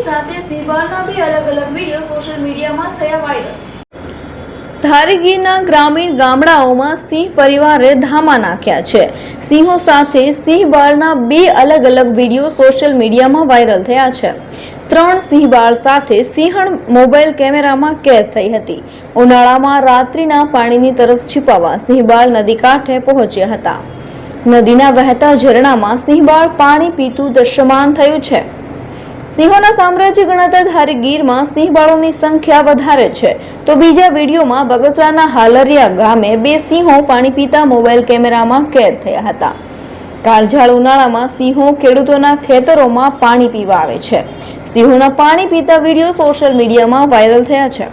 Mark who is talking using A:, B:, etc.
A: સાથે સિંહબાળના બે અલગ-અલગ વિડીયો સોશિયલ મીડિયામાં થયા વાયરલ।
B: ધારી ગીરના ગ્રામીણ ગામડાઓમાં સિંહ પરિવારે ધામા નાખ્યા છે। સિંહો સાથે સિંહબાળના બે અલગ-અલગ વિડીયો સોશિયલ મીડિયામાં વાયરલ થયા છે। 3 સિંહબાળ સાથે સિંહણ મોબાઈલ કેમેરામાં કેદ થઈ હતી। ઉનાળામાં રાત્રિના પાણીની તરસ छिपाવવા સિંહબાળ નદી કાંઠે પહોંચ્યા હતા। નદીના વહેતા ઝરણામાં સિંહબાળ પાણી પીતું દૃશ્યમાન થયું છે। સિંહોના સામ્રાજ્ય ગણાતા ધારી ગીરમાં સિંહબાળોની સંખ્યા વધારે છે, તો બીજા વિડીયોમાં બગસરાના હાલરિયા ગામે 2 સિંહો પાણી પીતા મોબાઈલ કેમેરામાં કેદ થયા હતા। કાળઝાળ ઉનાળામાં સિંહો ખેડૂતોના ખેતરોમાં પાણી પીવા આવે છે। સિંહોના પાણી પીતા વિડીયો સોશિયલ મીડિયામાં વાયરલ થયા છે।